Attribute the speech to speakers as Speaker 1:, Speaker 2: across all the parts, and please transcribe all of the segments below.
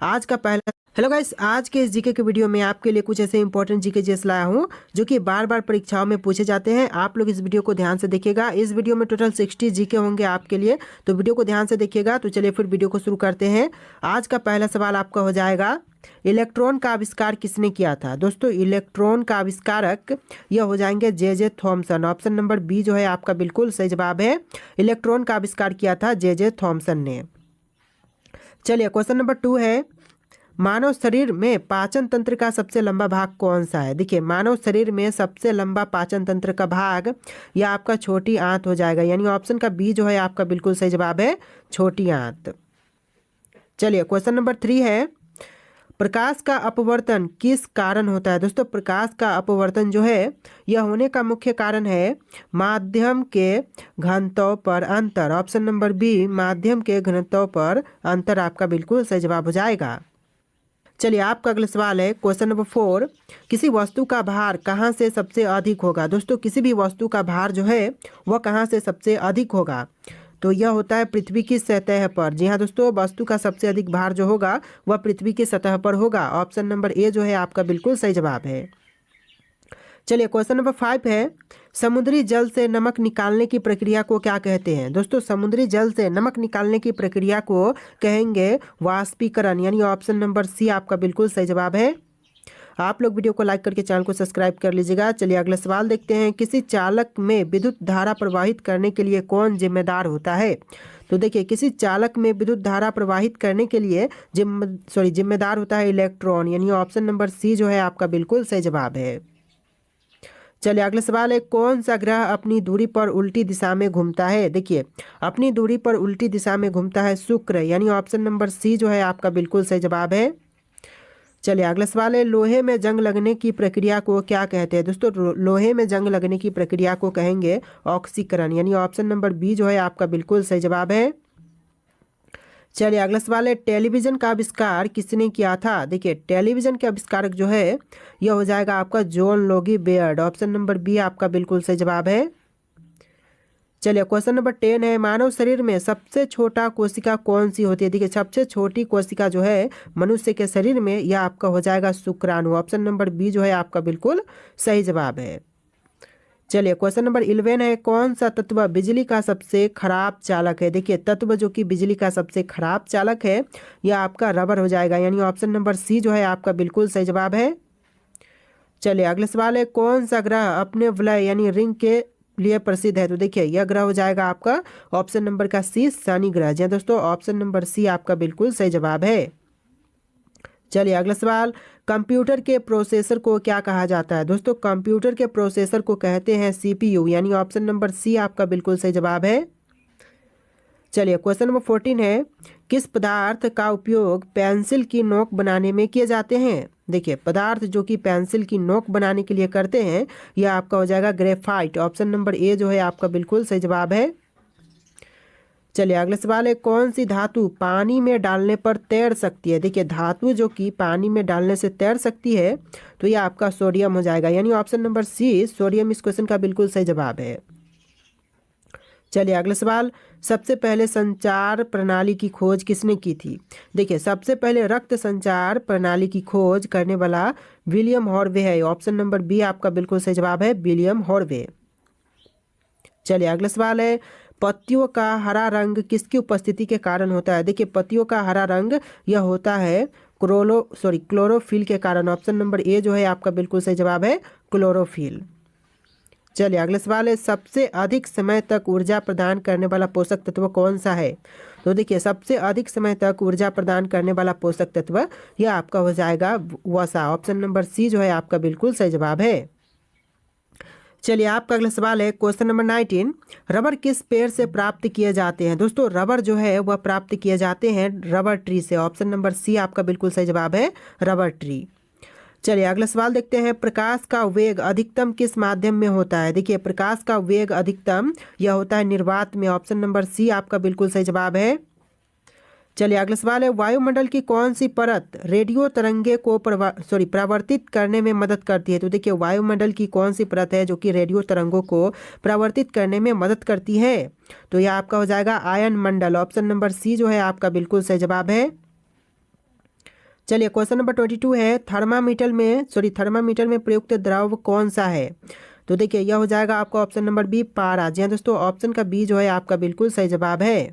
Speaker 1: आज का पहला हेलो गाइस, आज के इस जीके के वीडियो में आपके लिए कुछ ऐसे इंपॉर्टेंट जीके जीएस लाया हूँ जो कि बार बार परीक्षाओं में पूछे जाते हैं। आप लोग इस वीडियो को ध्यान से देखिएगा। इस वीडियो में टोटल 60 जीके होंगे आपके लिए, तो वीडियो को ध्यान से देखिएगा। तो चलिए फिर वीडियो को शुरू करते हैं। आज का पहला सवाल आपका हो जाएगा, इलेक्ट्रॉन का आविष्कार किसने किया था? दोस्तों, इलेक्ट्रॉन का आविष्कारक यह हो जाएंगे J Thomson. Option number B जो है आपका बिल्कुल सही जवाब है। इलेक्ट्रॉन का आविष्कार किया था जे थॉमसन ने। चलिए क्वेश्चन नंबर 2 है, मानव शरीर में पाचन तंत्र का सबसे लंबा भाग कौन सा है? देखिए, मानव शरीर में सबसे लंबा पाचन तंत्र का भाग यह आपका छोटी आंत हो जाएगा, यानी ऑप्शन का बी जो है आपका बिल्कुल सही जवाब है, छोटी आंत। चलिए क्वेश्चन नंबर 3 है, प्रकाश का अपवर्तन किस कारण होता है? दोस्तों, प्रकाश का अपवर्तन जो है यह होने का मुख्य कारण है माध्यम के घनत्व पर अंतर। ऑप्शन नंबर बी, माध्यम के घनत्व पर अंतर आपका बिल्कुल सही जवाब हो जाएगा। चलिए आपका अगला सवाल है, क्वेश्चन नंबर 4, किसी वस्तु का भार कहाँ से सबसे अधिक होगा? दोस्तों, किसी भी वस्तु का भार जो है वह कहाँ से सबसे अधिक होगा? तो यह होता है पृथ्वी की सतह पर। जी हाँ दोस्तों, वस्तु का सबसे अधिक भार जो होगा वह पृथ्वी की सतह पर होगा। ऑप्शन नंबर ए जो है आपका बिल्कुल सही जवाब है। चलिए क्वेश्चन नंबर 5 है, समुद्री जल से नमक निकालने की प्रक्रिया को क्या कहते हैं? दोस्तों, समुद्री जल से नमक निकालने की प्रक्रिया को कहेंगे वाष्पीकरण, यानी ऑप्शन नंबर सी आपका बिल्कुल सही जवाब है। आप लोग वीडियो को लाइक करके चैनल को सब्सक्राइब कर लीजिएगा। चलिए अगला सवाल देखते हैं, किसी चालक में विद्युत धारा प्रवाहित करने के लिए कौन जिम्मेदार होता है? तो देखिए, किसी चालक में विद्युत धारा प्रवाहित करने के लिए जिम्मेदार होता है इलेक्ट्रॉन, यानी ऑप्शन नंबर सी जो है आपका बिल्कुल सही जवाब है। चलिए अगला सवाल है, कौन सा ग्रह अपनी दूरी पर उल्टी दिशा में घूमता है? देखिए, अपनी दूरी पर उल्टी दिशा में घूमता है शुक्र, यानी ऑप्शन नंबर सी जो है आपका बिल्कुल सही जवाब है। चलिए अगला सवाल है, लोहे में जंग लगने की प्रक्रिया को क्या कहते हैं? दोस्तों, लोहे में जंग लगने की प्रक्रिया को कहेंगे ऑक्सीकरण, यानी ऑप्शन नंबर बी जो है आपका बिल्कुल सही जवाब है। चलिए अगला सवाल है, टेलीविजन का आविष्कार किसने किया था? देखिए, टेलीविजन के आविष्कारक जो है यह हो जाएगा आपका John Logie Baird. Option number B आपका बिल्कुल सही जवाब है। चलिए क्वेश्चन नंबर 10 है, मानव शरीर में सबसे छोटा कोशिका कौन सी होती है? देखिए, सबसे छोटी कोशिका जो है मनुष्य के शरीर में यह आपका हो जाएगा शुक्राणु। ऑप्शन नंबर बी जो है आपका बिल्कुल सही जवाब है। चलिए क्वेश्चन नंबर 11 है, कौन सा तत्व बिजली का सबसे खराब चालक है? देखिए, तत्व जो कि बिजली का सबसे खराब चालक है यह आपका रबर हो जाएगा, यानी ऑप्शन नंबर सी जो है आपका बिल्कुल सही जवाब है। चलिए अगला सवाल है, कौन सा ग्रह अपने वलय यानी रिंग के लिए प्रसिद्ध है? तो देखिए, यह ग्रह हो जाएगा आपका ऑप्शन नंबर का सी, शनि ग्रह। जी दोस्तों, ऑप्शन नंबर सी आपका बिल्कुल सही जवाब है। चलिए अगला सवाल, कंप्यूटर के प्रोसेसर को क्या कहा जाता है? दोस्तों, कंप्यूटर के प्रोसेसर को कहते हैं सीपीयू, यानी ऑप्शन नंबर सी आपका बिल्कुल सही जवाब है। चलिए क्वेश्चन नंबर 14 है, किस पदार्थ का उपयोग पेंसिल की नोक बनाने में किए जाते हैं? देखिए, पदार्थ जो कि पेंसिल की नोक बनाने के लिए करते हैं यह आपका हो जाएगा ग्रेफाइट। ऑप्शन नंबर ए जो है आपका बिल्कुल सही जवाब है। चलिए अगला सवाल है, कौन सी धातु पानी में डालने पर तैर सकती है? देखिए, धातु जो कि पानी में डालने से तैर सकती है तो यह आपका सोडियम हो जाएगा, यानी ऑप्शन नंबर सी सोडियम इस क्वेश्चन का बिल्कुल सही जवाब है। चलिए अगला सवाल, सबसे पहले संचार प्रणाली की खोज किसने की थी? देखिए, सबसे पहले रक्त संचार प्रणाली की खोज करने वाला विलियम हॉर्वे है। ऑप्शन नंबर बी आपका बिल्कुल सही जवाब है, विलियम हॉर्वे। चलिए अगला सवाल है, पत्तियों का हरा रंग किसकी उपस्थिति के कारण होता है? देखिए, पत्तियों का हरा रंग यह होता है क्लोरोफिल के कारण। ऑप्शन नंबर ए जो है आपका बिल्कुल सही जवाब है, क्लोरोफिल। चलिए अगला सवाल है, सबसे अधिक समय तक ऊर्जा प्रदान करने वाला पोषक तत्व कौन सा है? तो देखिए, सबसे अधिक समय तक ऊर्जा प्रदान करने वाला पोषक तत्व यह आपका हो जाएगा वसा। ऑप्शन नंबर सी जो है आपका बिल्कुल सही जवाब है। चलिए आपका अगला सवाल है, क्वेश्चन नंबर 19, रबर किस पेड़ से प्राप्त किए जाते हैं? दोस्तों, रबर जो है वह प्राप्त किए जाते हैं रबर ट्री से। ऑप्शन नंबर सी आपका बिल्कुल सही जवाब है, रबर ट्री। चलिए अगला सवाल देखते हैं, प्रकाश का वेग अधिकतम किस माध्यम में होता है? देखिए, प्रकाश का वेग अधिकतम यह होता है निर्वात में। ऑप्शन नंबर सी आपका बिल्कुल सही जवाब है। चलिए अगला सवाल है, वायुमंडल की कौन सी परत रेडियो तरंगे को परावर्तित करने में मदद करती है? तो देखिए, वायुमंडल की कौन सी परत है जो कि रेडियो तरंगों को परावर्तित करने में मदद करती है? तो यह आपका हो जाएगा आयन मंडल। ऑप्शन नंबर सी जो है आपका बिल्कुल सही जवाब है। चलिए क्वेश्चन नंबर 22 है, थर्मामीटर में प्रयुक्त द्रव कौन सा है? तो देखिए यह हो जाएगा आपका ऑप्शन नंबर बी, पारा। जी हाँ दोस्तों, ऑप्शन का बी जो है आपका बिल्कुल सही जवाब है।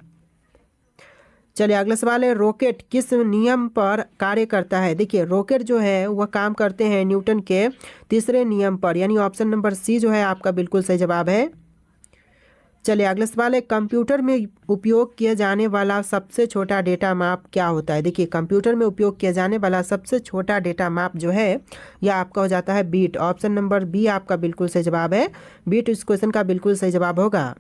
Speaker 1: चलिए अगला सवाल है, रॉकेट किस नियम पर कार्य करता है? देखिए रॉकेट जो है वह काम करते हैं न्यूटन के तीसरे नियम पर, यानी ऑप्शन नंबर सी जो है आपका बिल्कुल सही जवाब है। चलिए अगला सवाल है, कंप्यूटर में उपयोग किया जाने वाला सबसे छोटा डेटा माप क्या होता है? देखिए कंप्यूटर में उपयोग किया जाने वाला सबसे छोटा डेटा माप जो है यह आपका हो जाता है बीट। ऑप्शन नंबर बी आपका बिल्कुल सही जवाब है। बीट इस क्वेश्चन का बिल्कुल सही जवाब होगा।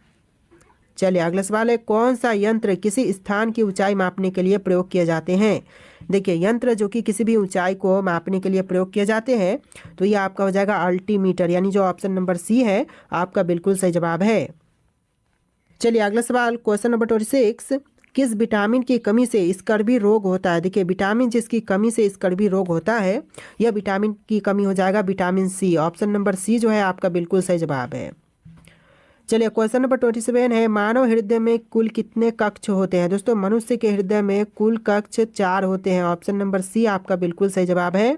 Speaker 1: चलिए अगला सवाल है, कौन सा यंत्र किसी स्थान की ऊंचाई मापने के लिए प्रयोग किए जाते हैं? देखिए यंत्र जो कि किसी भी ऊंचाई को मापने के लिए प्रयोग किए जाते हैं तो ये आपका हो जाएगा अल्टीमीटर, यानी जो ऑप्शन नंबर सी है आपका बिल्कुल सही जवाब है। चलिए अगला सवाल, क्वेश्चन नंबर 26, किस विटामिन की कमी से स्कर्वी रोग होता है? देखिए विटामिन जिसकी कमी से स्कर्वी रोग होता है यह विटामिन की कमी हो जाएगा vitamin C. Option number C जो है आपका बिल्कुल सही जवाब है। चलिए क्वेश्चन नंबर 27 है, मानव हृदय में कुल कितने कक्ष होते हैं? दोस्तों मनुष्य के हृदय में कुल कक्ष 4 होते हैं। ऑप्शन नंबर सी आपका बिल्कुल सही जवाब है।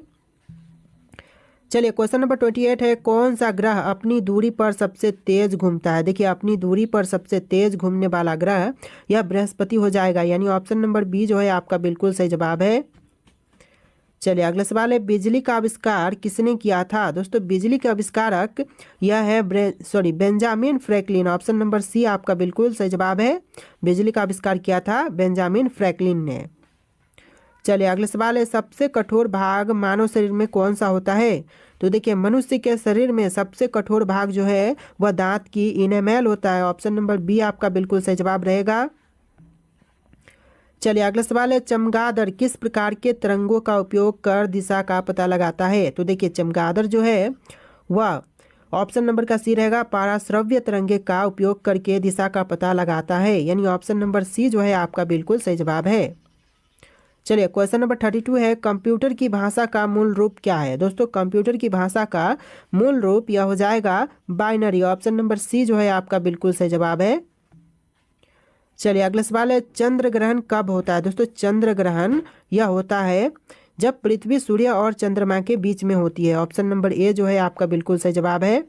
Speaker 1: चलिए क्वेश्चन नंबर 28 है, कौन सा ग्रह अपनी दूरी पर सबसे तेज घूमता है? देखिए अपनी दूरी पर सबसे तेज घूमने वाला ग्रह यह बृहस्पति हो जाएगा, यानी ऑप्शन नंबर बी जो है आपका बिल्कुल सही जवाब है। चलिए अगला सवाल है, बिजली का आविष्कार किसने किया था? दोस्तों बिजली के आविष्कारक यह है Benjamin Franklin. Option number C आपका बिल्कुल सही जवाब है। बिजली का आविष्कार किया था बेंजामिन फ्रैंकलिन ने। चलिए अगला सवाल है, सबसे कठोर भाग मानव शरीर में कौन सा होता है? तो देखिए मनुष्य के शरीर में सबसे कठोर भाग जो है वह दांत की इनेमेल होता है। ऑप्शन नंबर बी आपका बिल्कुल सही जवाब रहेगा। चलिए अगला सवाल है, चमगादड़ किस प्रकार के तरंगों का उपयोग कर दिशा का पता लगाता है? तो देखिए चमगादड़ जो है वह ऑप्शन नंबर का सी रहेगा, पाराश्रव्य तरंगे का उपयोग करके दिशा का पता लगाता है, यानी ऑप्शन नंबर सी जो है आपका बिल्कुल सही जवाब है। चलिए क्वेश्चन नंबर 32 है, कंप्यूटर की भाषा का मूल रूप क्या है? दोस्तों कंप्यूटर की भाषा का मूल रूप यह हो जाएगा बाइनरी। ऑप्शन नंबर सी जो है आपका बिल्कुल सही जवाब है। चलिए अगला सवाल है, चंद्र ग्रहण कब होता है? दोस्तों चंद्र ग्रहण यह होता है जब पृथ्वी सूर्य और चंद्रमा के बीच में होती है। ऑप्शन नंबर ए जो है आपका बिल्कुल सही जवाब है।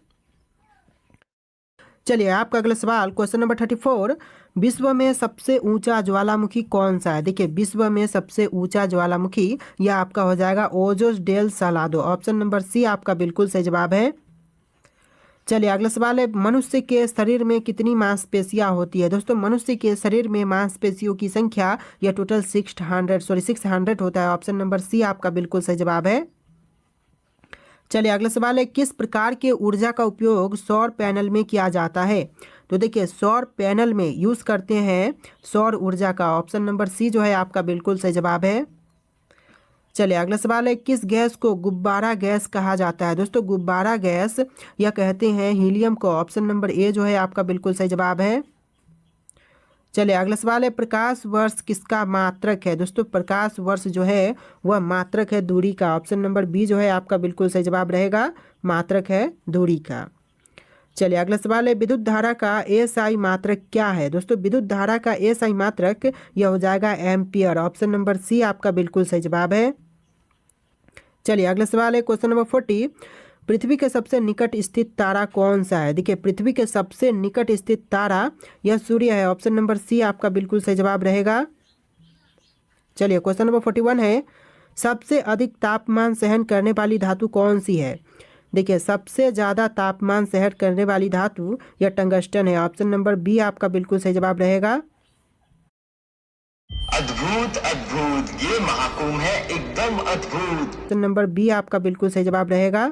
Speaker 1: चलिए आपका अगला सवाल, क्वेश्चन नंबर 34, विश्व में सबसे ऊंचा ज्वालामुखी कौन सा है? देखिए विश्व में सबसे ऊंचा ज्वालामुखी यह आपका हो जाएगा Ojos del Salado. Option number C आपका बिल्कुल सही जवाब है। चलिए अगला सवाल है, मनुष्य के शरीर में कितनी मांसपेशियां होती है? दोस्तों मनुष्य के शरीर में मांसपेशियों की संख्या यह टोटल 600 होता है। ऑप्शन नंबर सी आपका बिल्कुल सही जवाब है। चलिए अगला सवाल है, किस प्रकार के ऊर्जा का उपयोग सौर पैनल में किया जाता है? तो देखिए सौर पैनल में यूज करते हैं सौर ऊर्जा का। ऑप्शन नंबर सी जो है आपका बिल्कुल सही जवाब है। चलिए अगला सवाल है, किस गैस को गुब्बारा गैस कहा जाता है? दोस्तों गुब्बारा गैस या कहते हैं हीलियम को। ऑप्शन नंबर ए जो है आपका बिल्कुल सही जवाब है। चलिए अगला सवाल है, प्रकाश वर्ष किसका मात्रक है? दोस्तों प्रकाश वर्ष जो है वह मात्रक है दूरी का। ऑप्शन नंबर बी जो है आपका बिल्कुल सही जवाब रहेगा, मात्रक है दूरी का। चलिए अगला सवाल है, विद्युत धारा का एसआई मात्रक क्या है? दोस्तों विद्युत धारा का एसआई मात्रक यह हो जाएगा एम्पियर। ऑप्शन नंबर सी आपका बिल्कुल सही जवाब है। चलिए अगला सवाल है, क्वेश्चन नंबर 40, पृथ्वी के सबसे निकट स्थित तारा कौन सा है? देखिए पृथ्वी के सबसे निकट स्थित तारा यह सूर्य है। ऑप्शन नंबर सी आपका बिल्कुल सही जवाब रहेगा। चलिए क्वेश्चन नंबर 41 है, सबसे अधिक तापमान सहन करने वाली धातु कौन सी है? देखिए सबसे ज़्यादा तापमान सहन करने वाली धातु यह टंगस्टन है। ऑप्शन नंबर बी आपका बिल्कुल सही जवाब रहेगा।
Speaker 2: अद्भुत अद्भुत, ये महाकुंभ है एकदम अद्भुत।
Speaker 1: ऑप्शन नंबर बी आपका बिल्कुल सही जवाब रहेगा।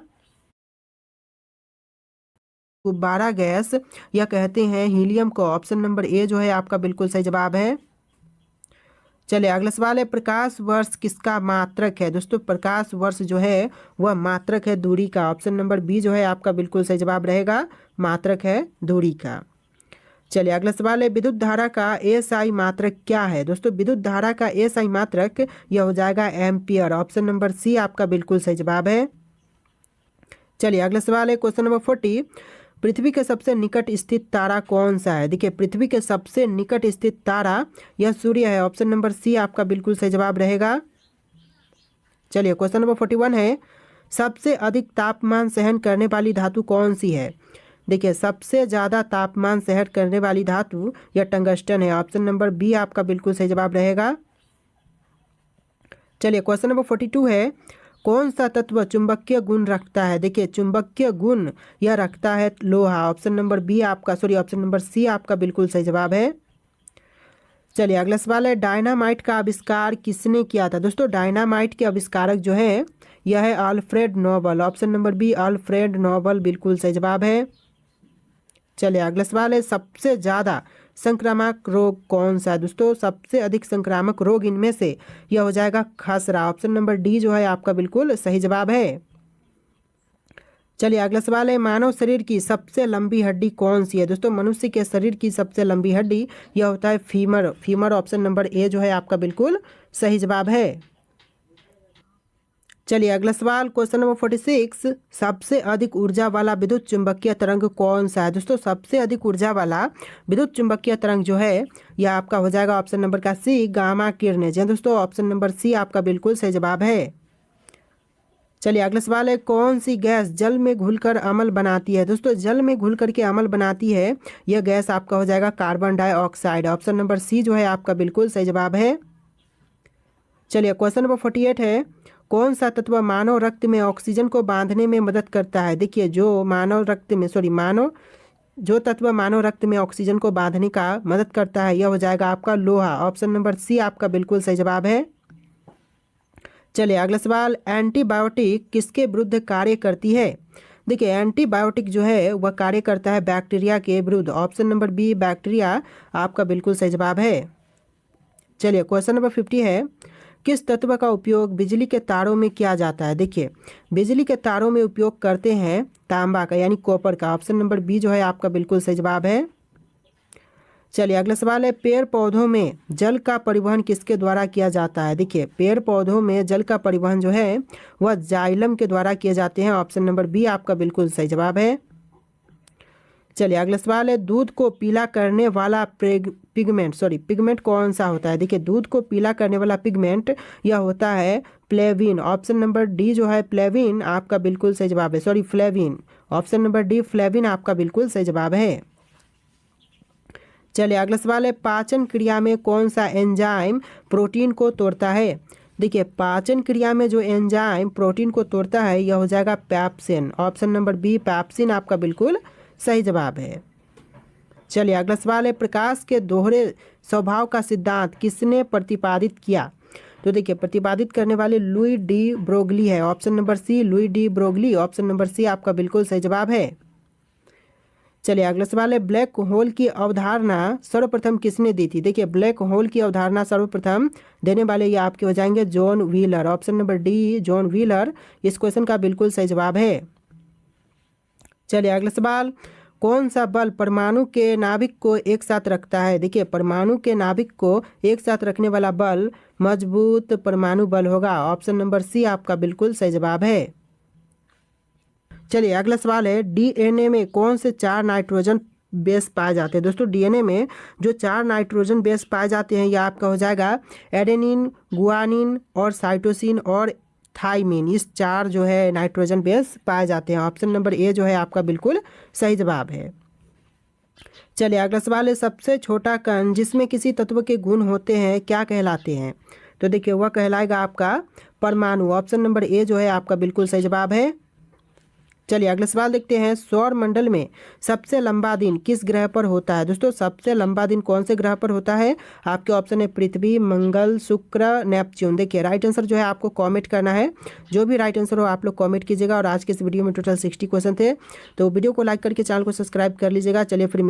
Speaker 1: गुब्बारा गैस या कहते हैं हीलियम को। ऑप्शन नंबर ए जो है आपका बिल्कुल सही जवाब है। चलिए अगला सवाल है, प्रकाश वर्ष किसका मात्रक है? दोस्तों प्रकाश वर्ष जो है वह मात्रक है दूरी का। ऑप्शन नंबर बी जो है आपका बिल्कुल सही जवाब रहेगा, मात्रक है दूरी का। चलिए अगला सवाल है, विद्युत धारा का एसआई मात्रक क्या है? दोस्तों विद्युत धारा का एसआई मात्रक यह हो जाएगा एम्पियर। ऑप्शन नंबर सी आपका बिल्कुल सही जवाब है। चलिए अगला सवाल है, क्वेश्चन नंबर 40, पृथ्वी के सबसे निकट स्थित तारा कौन सा है? देखिए पृथ्वी के सबसे निकट स्थित तारा यह सूर्य है। ऑप्शन नंबर सी आपका बिल्कुल सही जवाब रहेगा। चलिए क्वेश्चन नंबर 41 है, सबसे अधिक तापमान सहन करने वाली धातु कौन सी है? देखिए सबसे ज़्यादा तापमान सहन करने वाली धातु यह टंगस्टन है। ऑप्शन नंबर बी आपका बिल्कुल सही जवाब रहेगा। चलिए क्वेश्चन नंबर 42 है, कौन सा तत्व चुंबकीय गुण रखता है? देखिए चुंबकीय गुण यह रखता है लोहा। ऑप्शन नंबर सी आपका बिल्कुल सही जवाब है। चलिए अगला सवाल है, डायनामाइट का आविष्कार किसने किया था? दोस्तों डायनामाइट के आविष्कारक जो है यह है Alfred Nobel. Option number B Alfred Nobel बिल्कुल सही जवाब है। चलिए अगला सवाल है, सबसे ज़्यादा संक्रामक रोग कौन सा है? दोस्तों सबसे अधिक संक्रामक रोग इनमें से यह हो जाएगा खसरा। ऑप्शन नंबर डी जो है आपका बिल्कुल सही जवाब है। चलिए अगला सवाल है, मानव शरीर की सबसे लंबी हड्डी कौन सी है? दोस्तों मनुष्य के शरीर की सबसे लंबी हड्डी यह होता है फीमर। ऑप्शन नंबर ए जो है आपका बिल्कुल सही जवाब है। चलिए अगला सवाल क्वेश्चन नंबर 46, सबसे अधिक ऊर्जा वाला विद्युत चुंबकीय तरंग कौन सा है? दोस्तों सबसे अधिक ऊर्जा वाला विद्युत चुंबकीय तरंग जो है यह आपका हो जाएगा ऑप्शन नंबर का सी गामा किरणें। जी दोस्तों ऑप्शन नंबर सी आपका बिल्कुल सही जवाब है। चलिए अगला सवाल है, कौन सी गैस जल में घुलकर अम्ल बनाती है? दोस्तों जल में घुल करके अम्ल बनाती है यह गैस आपका हो जाएगा carbon dioxide. Option number C जो है आपका बिल्कुल सही जवाब है। चलिए क्वेश्चन नंबर 48 है, कौन सा तत्व मानव रक्त में ऑक्सीजन को बांधने में मदद करता है? देखिए जो तत्व मानव रक्त में ऑक्सीजन को बांधने का मदद करता है यह हो जाएगा आपका लोहा। ऑप्शन नंबर सी आपका बिल्कुल सही जवाब है। चलिए अगला सवाल, एंटीबायोटिक किसके विरुद्ध कार्य करती है? देखिए एंटीबायोटिक जो है वह कार्य करता है बैक्टीरिया के विरुद्ध। ऑप्शन नंबर बी बैक्टीरिया आपका बिल्कुल सही जवाब है। चलिए क्वेश्चन नंबर 50 है, किस तत्व का उपयोग बिजली के तारों में किया जाता है? देखिए बिजली के तारों में उपयोग करते हैं तांबा का यानी कॉपर का। ऑप्शन नंबर बी जो है आपका बिल्कुल सही जवाब है। चलिए अगला सवाल है, पेड़ पौधों में जल का परिवहन किसके द्वारा किया जाता है? देखिए पेड़ पौधों में जल का परिवहन जो है वह जाइलम के द्वारा किए जाते हैं। ऑप्शन नंबर बी आपका बिल्कुल सही जवाब है। चलिए अगला सवाल है, दूध को पीला करने वाला पिगमेंट कौन सा होता है? देखिए दूध को पीला करने वाला पिगमेंट यह होता है फ्लेविन। ऑप्शन नंबर डी जो है फ्लेविन आपका बिल्कुल सही जवाब है। Flavin. Option number D flavin आपका बिल्कुल सही जवाब है। चलिए अगला सवाल है, पाचन क्रिया में कौन सा एंजाइम प्रोटीन को तोड़ता है? देखिए पाचन क्रिया में जो एंजाइम प्रोटीन को तोड़ता है यह हो जाएगा pepsin. Option number B pepsin आपका बिल्कुल सही जवाब है। चलिए अगला सवाल है, प्रकाश के दोहरे स्वभाव का सिद्धांत किसने प्रतिपादित किया? तो देखिए प्रतिपादित करने वाले लुई डी ब्रोगली है। Option number C Louis de Broglie. Option number C आपका बिल्कुल सही जवाब है। चलिए अगला सवाल है, ब्लैक होल की अवधारणा सर्वप्रथम किसने दी थी? देखिए ब्लैक होल की अवधारणा सर्वप्रथम देने वाले ये आपके हो जाएंगे John wheeler. Option number D John wheeler इस क्वेश्चन का बिल्कुल सही जवाब है। चलिए अगला सवाल, कौन सा बल परमाणु के नाभिक को एक साथ रखता है? देखिए परमाणु के नाभिक को एक साथ रखने वाला बल मजबूत परमाणु बल होगा। ऑप्शन नंबर सी आपका बिल्कुल सही जवाब है। चलिए अगला सवाल है, डीएनए में कौन से 4 नाइट्रोजन बेस पाए जाते हैं? दोस्तों डीएनए में जो 4 नाइट्रोजन बेस पाए जाते हैं यह आपका हो जाएगा एडेनिन, गुआनिन और साइटोसिन और थाइमिन। इस 4 जो है नाइट्रोजन बेस पाए जाते हैं। ऑप्शन नंबर ए जो है आपका बिल्कुल सही जवाब है। चलिए अगला सवाल है, सबसे छोटा कण जिसमें किसी तत्व के गुण होते हैं क्या कहलाते हैं? तो देखिए वह कहलाएगा आपका परमाणु। ऑप्शन नंबर ए जो है आपका बिल्कुल सही जवाब है। चलिए अगला सवाल देखते हैं, सौर मंडल में सबसे लंबा दिन किस ग्रह पर होता है? दोस्तों सबसे लंबा दिन कौन से ग्रह पर होता है? आपके ऑप्शन है पृथ्वी, मंगल, शुक्र, नेपच्यून। देखिए राइट आंसर जो है आपको कमेंट करना है। जो भी राइट आंसर हो आप लोग कमेंट कीजिएगा। और आज के इस वीडियो में टोटल 60 क्वेश्चन थे, तो वीडियो को लाइक करके चैनल को सब्सक्राइब कर लीजिएगा। चलिए फिर